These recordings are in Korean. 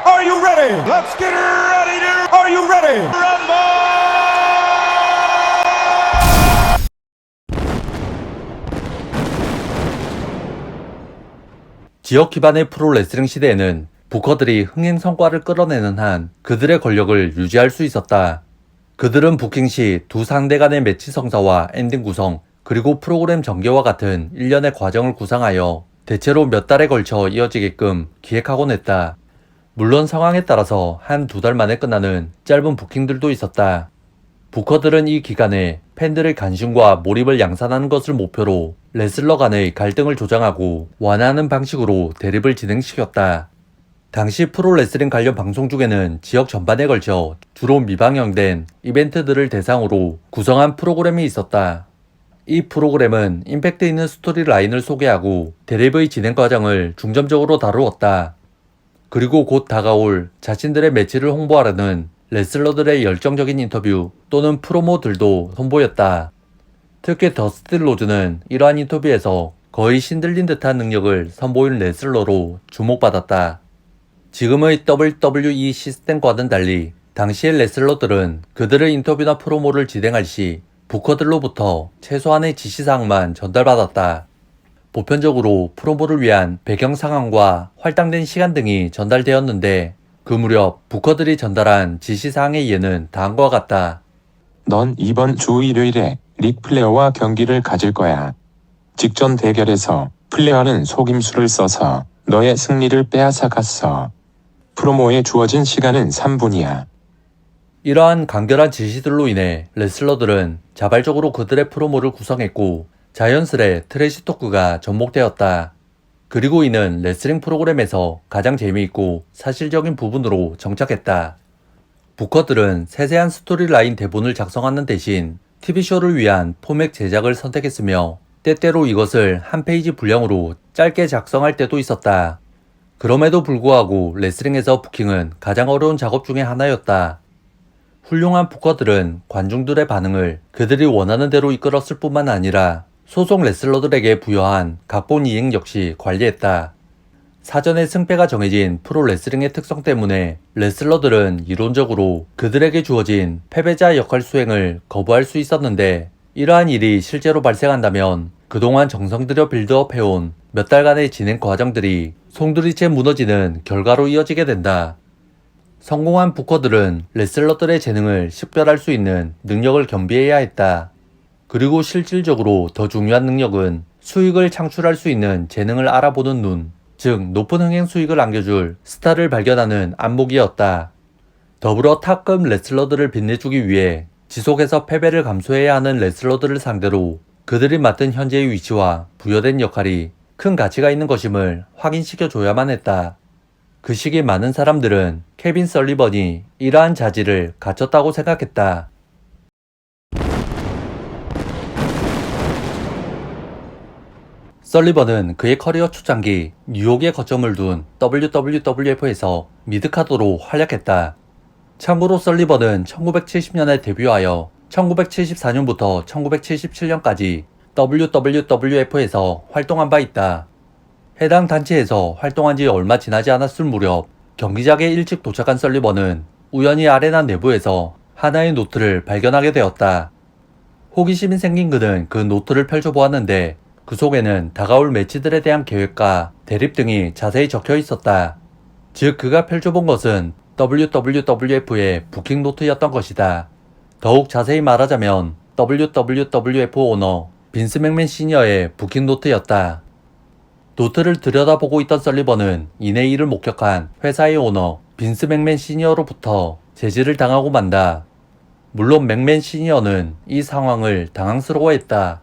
Are you ready? Let's get ready to. Are you ready? Rumble! 지역 기반의 프로레슬링 시대에는 부커들이 흥행 성과를 끌어내는 한 그들의 권력을 유지할 수 있었다. 그들은 부킹 시 두 상대 간의 매치 성사와 엔딩 구성, 그리고 프로그램 전개와 같은 일련의 과정을 구상하여 대체로 몇 달에 걸쳐 이어지게끔 기획하곤 했다. 물론 상황에 따라서 한 두 달 만에 끝나는 짧은 부킹들도 있었다. 부커들은 이 기간에 팬들의 관심과 몰입을 양산하는 것을 목표로 레슬러 간의 갈등을 조장하고 완화하는 방식으로 대립을 진행시켰다. 당시 프로레슬링 관련 방송 중에는 지역 전반에 걸쳐 주로 미방영된 이벤트들을 대상으로 구성한 프로그램이 있었다. 이 프로그램은 임팩트 있는 스토리 라인을 소개하고 대립의 진행 과정을 중점적으로 다루었다. 그리고 곧 다가올 자신들의 매치를 홍보하려는 레슬러들의 열정적인 인터뷰 또는 프로모들도 선보였다. 특히 더스티 로즈는 이러한 인터뷰에서 거의 신들린 듯한 능력을 선보인 레슬러로 주목받았다. 지금의 WWE 시스템과는 달리 당시의 레슬러들은 그들의 인터뷰나 프로모를 진행할 시 부커들로부터 최소한의 지시사항만 전달받았다. 보편적으로 프로모를 위한 배경 상황과 할당된 시간 등이 전달되었는데 그 무렵 부커들이 전달한 지시사항의 예는 다음과 같다. 넌 이번 주 일요일에 릭 플레어와 경기를 가질 거야. 직전 대결에서 플레어는 속임수를 써서 너의 승리를 빼앗아갔어. 프로모에 주어진 시간은 3분이야. 이러한 간결한 지시들로 인해 레슬러들은 자발적으로 그들의 프로모를 구성했고 자연스레 트래시 토크가 접목되었다. 그리고 이는 레슬링 프로그램에서 가장 재미있고 사실적인 부분으로 정착했다. 부커들은 세세한 스토리라인 대본을 작성하는 대신 TV쇼를 위한 포맥 제작을 선택했으며 때때로 이것을 한 페이지 분량으로 짧게 작성할 때도 있었다. 그럼에도 불구하고 레슬링에서 부킹은 가장 어려운 작업 중의 하나였다. 훌륭한 부커들은 관중들의 반응을 그들이 원하는 대로 이끌었을 뿐만 아니라 소속 레슬러들에게 부여한 각본 이행 역시 관리했다. 사전에 승패가 정해진 프로레슬링의 특성 때문에 레슬러들은 이론적으로 그들에게 주어진 패배자 역할 수행을 거부할 수 있었는데 이러한 일이 실제로 발생한다면 그동안 정성 들여 빌드업해온 몇 달간의 진행 과정들이 송두리째 무너지는 결과로 이어지게 된다. 성공한 부커들은 레슬러들의 재능을 식별할 수 있는 능력을 겸비해야 했다. 그리고 실질적으로 더 중요한 능력은 수익을 창출할 수 있는 재능을 알아보는 눈, 즉 높은 흥행 수익을 안겨줄 스타를 발견하는 안목이었다. 더불어 탑급 레슬러들을 빛내주기 위해 지속해서 패배를 감수해야 하는 레슬러들을 상대로 그들이 맡은 현재의 위치와 부여된 역할이 큰 가치가 있는 것임을 확인시켜줘야만 했다. 그 시기 많은 사람들은 케빈 설리번이 이러한 자질을 갖췄다고 생각했다. 설리번은 그의 커리어 초창기 뉴욕에 거점을 둔 WWF에서 미드카더로 활약했다. 참고로 설리번은 1970년에 데뷔하여 1974년부터 1977년까지 WWF에서 활동한 바 있다. 해당 단체에서 활동한 지 얼마 지나지 않았을 무렵 경기장에 일찍 도착한 설리번은 우연히 아레나 내부에서 하나의 노트를 발견하게 되었다. 호기심이 생긴 그는 그 노트를 펼쳐보았는데 그 속에는 다가올 매치들에 대한 계획과 대립 등이 자세히 적혀 있었다. 즉 그가 펼쳐본 것은 WWF의 부킹 노트였던 것이다. 더욱 자세히 말하자면 WWF 오너 빈스 맥맨 시니어의 부킹 노트였다. 노트를 들여다보고 있던 설리번은 이내 이를 목격한 회사의 오너 빈스 맥맨 시니어로부터 제지를 당하고 만다. 물론 맥맨 시니어는 이 상황을 당황스러워했다.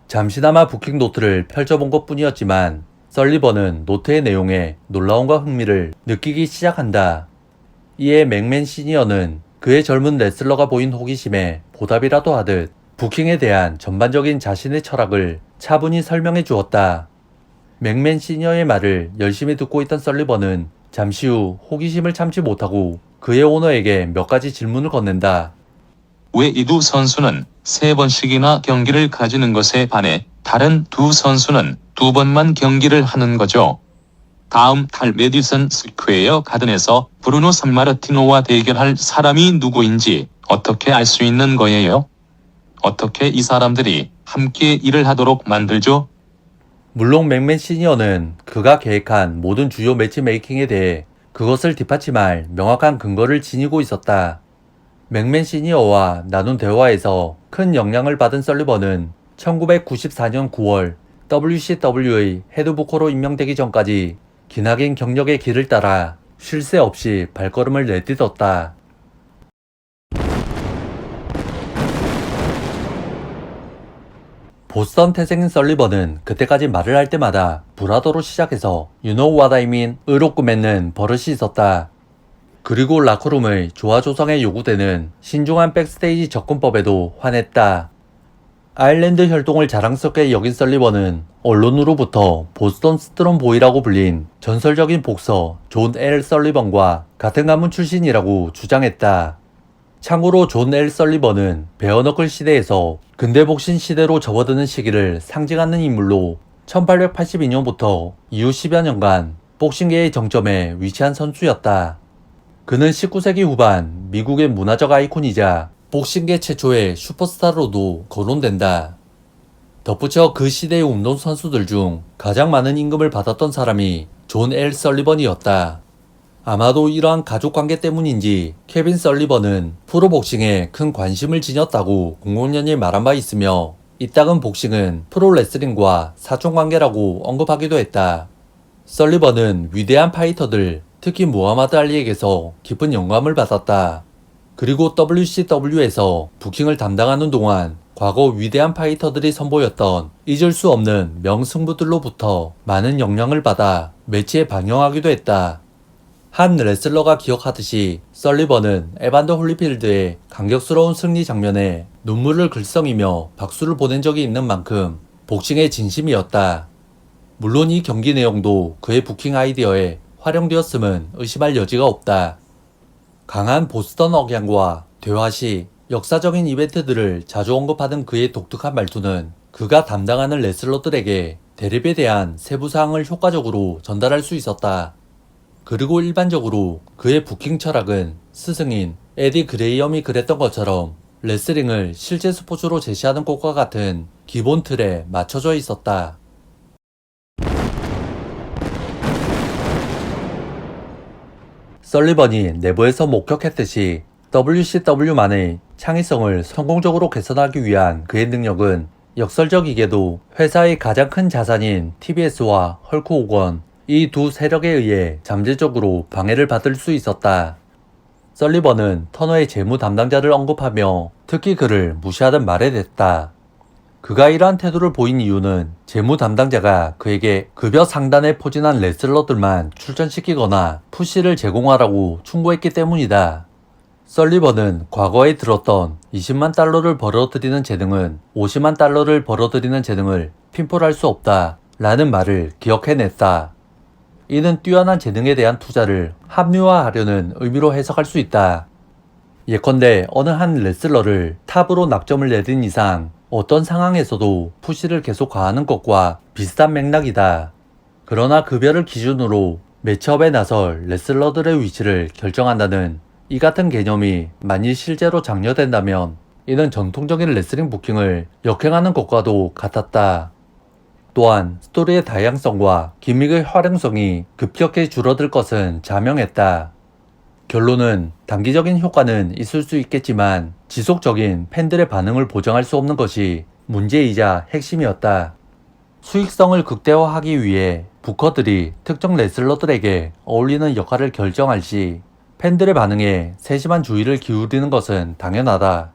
잠시나마 부킹 노트를 펼쳐본 것 뿐이었지만 설리번은 노트의 내용에 놀라움과 흥미를 느끼기 시작한다. 이에 맥맨 시니어는 그의 젊은 레슬러가 보인 호기심에 보답이라도 하듯 부킹에 대한 전반적인 자신의 철학을 차분히 설명해 주었다. 맥맨 시니어의 말을 열심히 듣고 있던 설리번은 잠시 후 호기심을 참지 못하고 그의 오너에게 몇 가지 질문을 건넨다. 왜 이 두 선수는 3번씩이나 경기를 가지는 것에 반해 다른 두 선수는 2번만 경기를 하는 거죠? 다음 달 메디슨 스퀘어 가든에서 브루노 삼마르티노와 대결할 사람이 누구인지 어떻게 알 수 있는 거예요? 어떻게 이 사람들이 함께 일을 하도록 만들죠? 물론 맥맨 시니어는 그가 계획한 모든 주요 매치메이킹에 대해 그것을 뒷받침할 명확한 근거를 지니고 있었다. 맥맨 시니어와 나눈 대화에서 큰 영향을 받은 설리번은 1994년 9월 WCW의 헤드부커로 임명되기 전까지 기나긴 경력의 길을 따라 쉴 새 없이 발걸음을 내딛었다. 보스턴 태생인 설리번은 그때까지 말을 할 때마다 브라더로 시작해서 You know what I mean?으로 꾸맺는 버릇이 있었다. 그리고 라커룸의 조화 조성에 요구되는 신중한 백스테이지 접근법에도 환했다. 아일랜드 혈통을 자랑스럽게 여긴 설리번은 언론으로부터 보스턴 스트롬 보이라고 불린 전설적인 복서 존 L 설리번과 같은 가문 출신이라고 주장했다. 참고로 존 L 설리번은 베어너클 시대에서 근대복신 시대로 접어드는 시기를 상징하는 인물로 1882년부터 이후 10여 년간 복싱계의 정점에 위치한 선수였다. 그는 19세기 후반 미국의 문화적 아이콘이자 복싱계 최초의 슈퍼스타로도 거론된다. 덧붙여 그 시대의 운동선수들 중 가장 많은 임금을 받았던 사람이 존 L 설리번이었다. 아마도 이러한 가족관계 때문인지 케빈 설리번은 프로복싱에 큰 관심을 지녔다고 00년에 말한 바 있으며 이따금 복싱은 프로레슬링과 사촌관계라고 언급하기도 했다. 설리번은 위대한 파이터들, 특히 무하마드 알리에게서 깊은 영감을 받았다. 그리고 WCW에서 부킹을 담당하는 동안 과거 위대한 파이터들이 선보였던 잊을 수 없는 명승부들로부터 많은 영향을 받아 매치에 방영하기도 했다. 한 레슬러가 기억하듯이 설리번은 에반더 홀리필드의 감격스러운 승리 장면에 눈물을 글썽이며 박수를 보낸 적이 있는 만큼 복싱의 진심이었다. 물론 이 경기 내용도 그의 부킹 아이디어에 활용되었음은 의심할 여지가 없다. 강한 보스턴 억양과 대화 시 역사적인 이벤트들을 자주 언급하는 그의 독특한 말투는 그가 담당하는 레슬러들에게 대립에 대한 세부 사항을 효과적으로 전달할 수 있었다. 그리고 일반적으로 그의 부킹 철학은 스승인 에디 그레이엄이 그랬던 것처럼 레슬링을 실제 스포츠로 제시하는 것과 같은 기본 틀에 맞춰져 있었다. 설리번이 내부에서 목격했듯이 WCW만의 창의성을 성공적으로 개선하기 위한 그의 능력은 역설적이게도 회사의 가장 큰 자산인 TBS와 헐크 호건, 이 두 세력에 의해 잠재적으로 방해를 받을 수 있었다. 설리번은 터너의 재무 담당자를 언급하며 특히 그를 무시하듯 말해댔다. 그가 이러한 태도를 보인 이유는 재무 담당자가 그에게 급여 상단에 포진한 레슬러들만 출전시키거나 푸시를 제공하라고 충고했기 때문이다. 설리번은 과거에 들었던 20만 달러를 벌어들이는 재능은 50만 달러를 벌어들이는 재능을 핀폴할 수 없다 라는 말을 기억해냈다. 이는 뛰어난 재능에 대한 투자를 합리화하려는 의미로 해석할 수 있다. 예컨대 어느 한 레슬러를 탑으로 낙점을 내린 이상 어떤 상황에서도 푸시를 계속 가하는 것과 비슷한 맥락이다. 그러나 급여를 기준으로 매치업에 나설 레슬러들의 위치를 결정한다는 이 같은 개념이 만일 실제로 장려된다면 이는 전통적인 레슬링 부킹을 역행하는 것과도 같았다. 또한 스토리의 다양성과 기믹의 활용성이 급격히 줄어들 것은 자명했다. 결론은 단기적인 효과는 있을 수 있겠지만 지속적인 팬들의 반응을 보장할 수 없는 것이 문제이자 핵심이었다. 수익성을 극대화하기 위해 부커들이 특정 레슬러들에게 어울리는 역할을 결정할 시 팬들의 반응에 세심한 주의를 기울이는 것은 당연하다.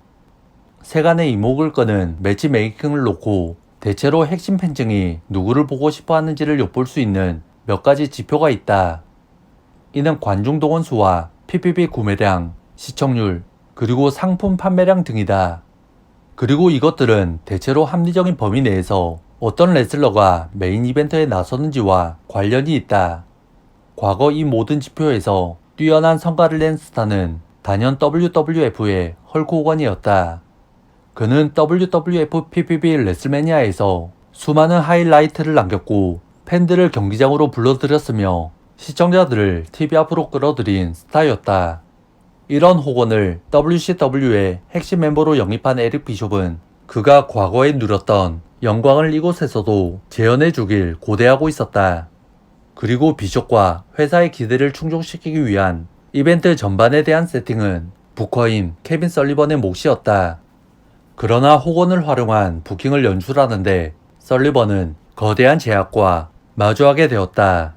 세간의 이목을 끄는 매치 메이킹을 놓고 대체로 핵심 팬층이 누구를 보고 싶어 하는지를 엿볼 수 있는 몇 가지 지표가 있다. 이는 관중 동원 수와 PPV 구매량, 시청률, 그리고 상품 판매량 등이다. 그리고 이것들은 대체로 합리적인 범위 내에서 어떤 레슬러가 메인 이벤트에 나서는지와 관련이 있다. 과거 이 모든 지표에서 뛰어난 성과를 낸 스타는 단연 WWF의 헐크 호건이었다. 그는 WWF PPV 레슬매니아에서 수많은 하이라이트를 남겼고 팬들을 경기장으로 불러들였으며 시청자들을 TV 앞으로 끌어들인 스타였다. 이런 호건을 WCW의 핵심 멤버로 영입한 에릭 비숍은 그가 과거에 누렸던 영광을 이곳에서도 재현해주길 고대하고 있었다. 그리고 비숍과 회사의 기대를 충족시키기 위한 이벤트 전반에 대한 세팅은 부커인 케빈 설리번의 몫이었다. 그러나 호건을 활용한 부킹을 연출하는데 설리번은 거대한 제약과 마주하게 되었다.